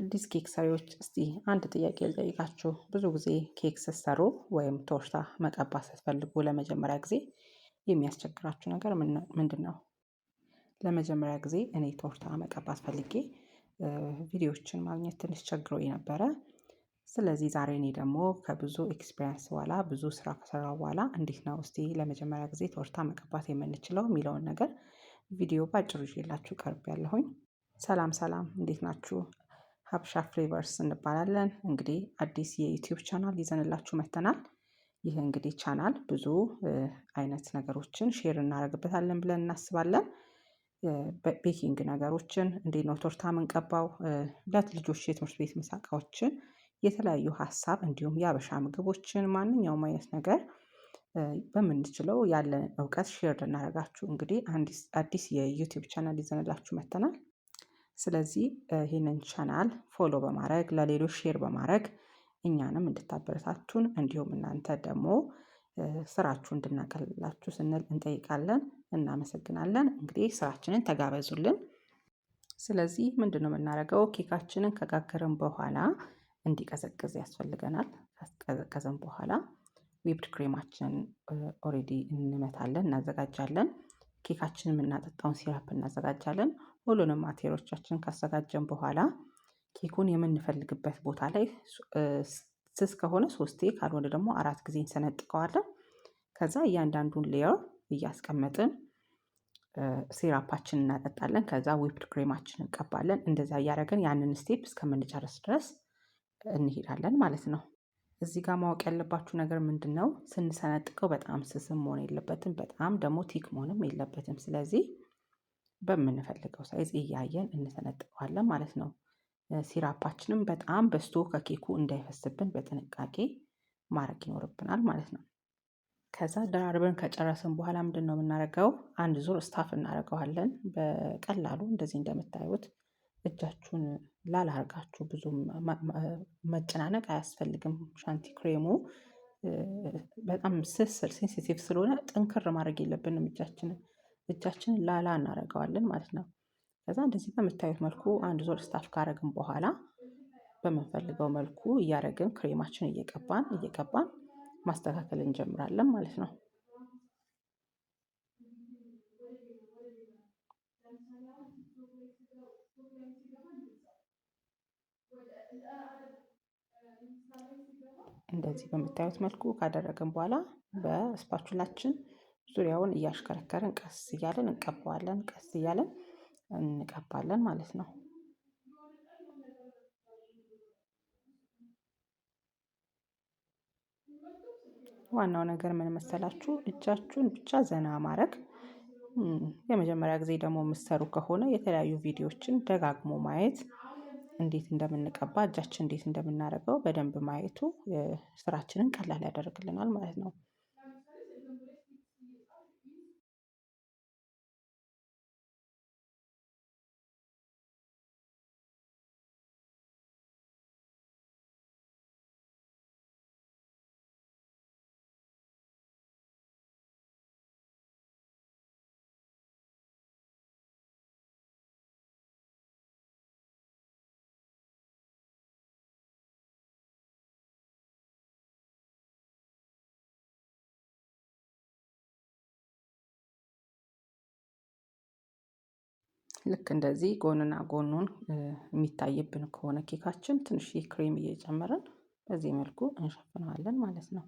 አዲስ ኬክ ሰሪዎች እስቲ አንድ ጥያቄ ልጠይቃችሁ። ብዙ ጊዜ ኬክ ስትሰሩ ወይም ቶርታ መቀባት ስትፈልጉ ለመጀመሪያ ጊዜ የሚያስቸግራችሁ ነገር ምንድነው? ለመጀመሪያ ጊዜ እኔ ቶርታ መቀባት ፈልጌ ቪዲዮዎችን ማግኘት ትንሽ ቸግሮኝ ነበረ። ስለዚህ ዛሬ እኔ ደግሞ ከብዙ ኤክስፒሪያንስ በኋላ ብዙ ስራ ከሰራሁ በኋላ እንዴት ነው እስቲ ለመጀመሪያ ጊዜ ቶርታ መቀባት የምንችለው የሚለውን ነገር ቪዲዮ በአጭሩ ይዤላችሁ ቀርቤያለሁኝ። ሰላም ሰላም፣ እንዴት ናችሁ? ሀበሻ ፍሌቨርስ እንባላለን። እንግዲህ አዲስ የዩቲዩብ ቻናል ይዘንላችሁ መጥተናል። ይህ እንግዲህ ቻናል ብዙ አይነት ነገሮችን ሼር እናደርግበታለን ብለን እናስባለን። ቤኪንግ ነገሮችን እንዴት ነው ቶርታ የምንቀባው፣ ለልጆች የትምህርት ቤት ምሳ እቃዎችን፣ የተለያዩ ሀሳብ እንዲሁም የሀበሻ ምግቦችን ማንኛውም አይነት ነገር በምንችለው ያለን እውቀት ሼር ልናደርጋችሁ እንግዲህ አዲስ የዩቲዩብ ቻናል ይዘንላችሁ መጥተናል። ስለዚህ ይህንን ቻናል ፎሎ በማድረግ ለሌሎች ሼር በማድረግ እኛንም እንድታበረታቱን እንዲሁም እናንተ ደግሞ ስራችሁን እንድናቀልላችሁ ስንል እንጠይቃለን። እናመሰግናለን። እንግዲህ ስራችንን ተጋበዙልን። ስለዚህ ምንድነው የምናደርገው? ኬካችንን ከጋገርን በኋላ እንዲቀዘቅዝ ያስፈልገናል። ከቀዘቀዘን በኋላ ዊፕድ ክሬማችንን ኦሬዲ እንመታለን፣ እናዘጋጃለን። ኬካችንን የምናጠጣውን ሲራፕ እናዘጋጃለን። ሁሉንም ማቴሪያሎቻችንን ካዘጋጀን በኋላ ኬኩን የምንፈልግበት ቦታ ላይ ስስ ከሆነ 3 ካልሆነ ደግሞ 4 ጊዜ እንሰነጥቀዋለን። ከዛ እያንዳንዱን ሌየር እያስቀመጥን ሲራፓችንን እናጠጣለን። ከዛ ዊፕድ ክሬማችንን እንቀባለን። እንደዛ እያደረግን ያንን ስቴፕ እስከምንጨርስ ድረስ እንሄዳለን ማለት ነው። እዚህ ጋር ማወቅ ያለባችሁ ነገር ምንድነው? ስንሰነጥቀው በጣም ስስም መሆን የለበትም፣ በጣም ደግሞ ቲክ መሆንም የለበትም። ስለዚህ በምንፈልገው ሳይዝ እያየን እንሰነጥቀዋለን ማለት ነው። ሲራፓችንም በጣም በዝቶ ከኬኩ እንዳይፈስብን በጥንቃቄ ማድረግ ይኖርብናል ማለት ነው። ከዛ ደራርበን ከጨረስን በኋላ ምንድነው የምናደርገው? አንድ ዙር ስታፍ እናደርገዋለን። በቀላሉ እንደዚህ እንደምታዩት እጃችሁን ላላ አድርጋችሁ ብዙም መጨናነቅ አያስፈልግም። ሻንቲ ክሬሙ በጣም ስስ ሴንሲቲቭ ስለሆነ ጠንከር ማድረግ የለብንም። እጃችንን ላላ እናደርገዋለን ማለት ነው። ከዛ እንደዚህ በምታዩት መልኩ አንድ ዞር ስታፍ ካደረግን በኋላ በምንፈልገው መልኩ እያደረግን ክሬማችን እየቀባን ማስተካከል እንጀምራለን ማለት ነው። እንደዚህ በምታዩት መልኩ ካደረግን በኋላ በስፓቹላችን ዙሪያውን እያሽከረከርን ቀስ እያልን እንቀባለን ማለት ነው። ዋናው ነገር ምን መሰላችሁ? እጃችሁን ብቻ ዘና ማድረግ። የመጀመሪያ ጊዜ ደግሞ የምትሰሩ ከሆነ የተለያዩ ቪዲዮዎችን ደጋግሞ ማየት፣ እንዴት እንደምንቀባ እጃችን እንዴት እንደምናደርገው በደንብ ማየቱ ስራችንን ቀላል ያደርግልናል ማለት ነው። ልክ እንደዚህ ጎንና ጎኑን የሚታይብን ከሆነ ኬካችን ትንሽዬ ክሬም እየጨመርን በዚህ መልኩ እንሸፍነዋለን ማለት ነው።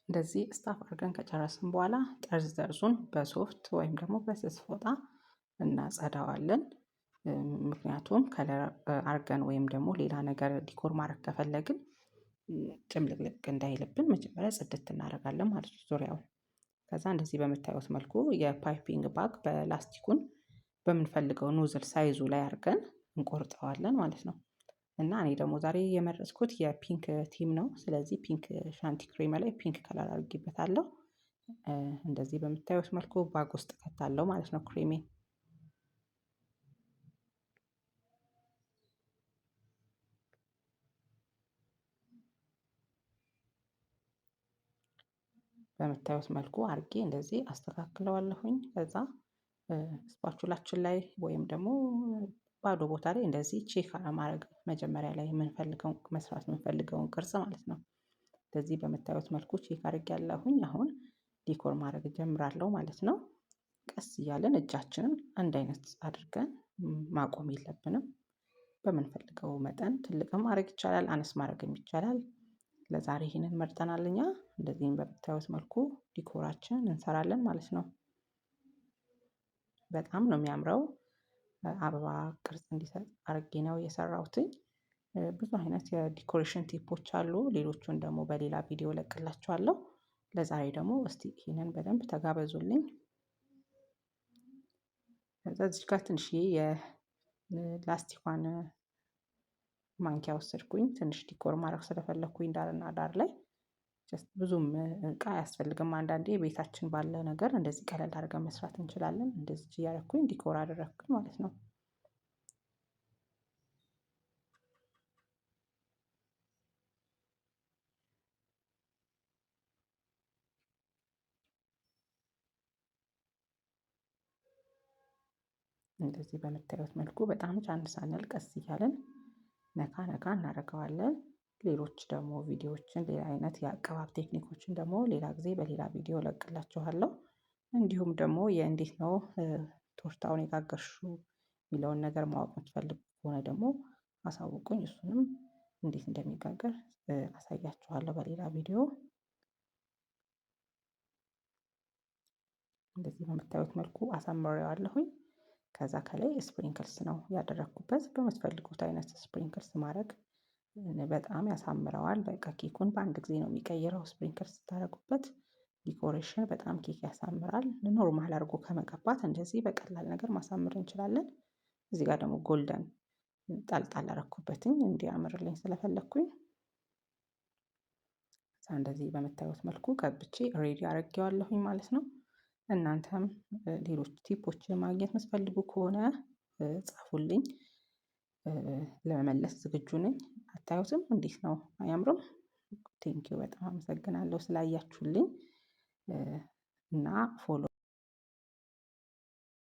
እንደዚህ ስታፍ አድርገን ከጨረስን በኋላ ጠርዝ ጠርዙን በሶፍት ወይም ደግሞ በስስ ፎጣ እናጸዳዋለን። ምክንያቱም ከለር አድርገን ወይም ደግሞ ሌላ ነገር ዲኮር ማድረግ ከፈለግን ጭምልቅልቅ እንዳይልብን መጀመሪያ ጽድት እናደርጋለን ማለት ነው ዙሪያውን። ከዛ እንደዚህ በምታዩት መልኩ የፓይፒንግ ባግ በላስቲኩን በምንፈልገው ኖዝል ሳይዙ ላይ አድርገን እንቆርጠዋለን ማለት ነው። እና እኔ ደግሞ ዛሬ የመረጥኩት የፒንክ ቲም ነው። ስለዚህ ፒንክ ሻንቲ ክሬም ላይ ፒንክ ከለር አድርጌበታለሁ። እንደዚህ በምታዩት መልኩ ባግ ውስጥ ከታለው ማለት ነው ክሬሜን። በምታዩት መልኩ አድርጌ እንደዚህ አስተካክለዋለሁኝ። ከዛ ስፓቹላችን ላይ ወይም ደግሞ ባዶ ቦታ ላይ እንደዚህ ቼክ ማድረግ መጀመሪያ ላይ የምንፈልገውን መስራት የምንፈልገውን ቅርጽ ማለት ነው። እንደዚህ በምታዩት መልኩ ቼክ አድርጌያለሁኝ። አሁን ዲኮር ማድረግ እጀምራለሁ ማለት ነው። ቀስ እያለን እጃችንን አንድ አይነት አድርገን ማቆም የለብንም። በምንፈልገው መጠን ትልቅም ማድረግ ይቻላል፣ አነስ ማድረግም ይቻላል። ለዛሬ ይሄንን መርጠናል እኛ። እንደዚህም በምታዩት መልኩ ዲኮራችንን እንሰራለን ማለት ነው። በጣም ነው የሚያምረው። አበባ ቅርጽ እንዲሰጥ አድርጌ ነው የሰራሁትኝ። ብዙ አይነት የዲኮሬሽን ቲፖች አሉ። ሌሎቹን ደግሞ በሌላ ቪዲዮ እለቅላችኋለሁ። ለዛሬ ደግሞ እስቲ ይሄንን በደንብ ተጋበዙልኝ። ከዛ እዚህ ጋር ትንሽዬ የላስቲኳን ማንኪያ ወሰድኩኝ። ትንሽ ዲኮር ማድረግ ስለፈለኩኝ ዳርና ዳር ላይ ብዙም እቃ አያስፈልግም። አንዳንዴ ቤታችን ባለ ነገር እንደዚህ ቀለል አድርገን መስራት እንችላለን። እንደዚህ እያደረኩኝ ዲኮር አደረኩኝ ማለት ነው። እንደዚህ በምታዩት መልኩ በጣም ጫን ሳንል ቀስ እያለን ነካ ነካ እናደርገዋለን። ሌሎች ደግሞ ቪዲዮዎችን ሌላ አይነት የአቀባብ ቴክኒኮችን ደግሞ ሌላ ጊዜ በሌላ ቪዲዮ እለቅላችኋለሁ። እንዲሁም ደግሞ የእንዴት ነው ቶርታውን የጋገርሽው የሚለውን ነገር ማወቅ የምትፈልጉ ከሆነ ደግሞ አሳውቁኝ። እሱንም እንዴት እንደሚጋገር አሳያችኋለሁ በሌላ ቪዲዮ። እንደዚህ በምታዩት መልኩ አሳምሬዋለሁኝ። ከዛ ከላይ ስፕሪንክልስ ነው ያደረኩበት። በምትፈልጉት አይነት ስፕሪንክልስ ማድረግ በጣም ያሳምረዋል። በቃ ኬኩን በአንድ ጊዜ ነው የሚቀይረው ስፕሪንክልስ ስታደርጉበት። ዲኮሬሽን በጣም ኬክ ያሳምራል። ኖርማል አድርጎ ከመቀባት እንደዚህ በቀላል ነገር ማሳመር እንችላለን። እዚህ ጋር ደግሞ ጎልደን ጣል ጣል አደረኩበትኝ እንዲያምርልኝ ስለፈለኩኝ። እንደዚህ በምታዩት መልኩ ቀብቼ ሬዲ አድርጌዋለሁኝ ማለት ነው። እናንተም ሌሎች ቲፖችን ማግኘት የምትፈልጉ ከሆነ ጻፉልኝ። ለመመለስ ዝግጁ ነኝ። አታዩትም? እንዴት ነው አያምርም? ቴንኪው በጣም አመሰግናለሁ ስላያችሁልኝ። እና ፎሎ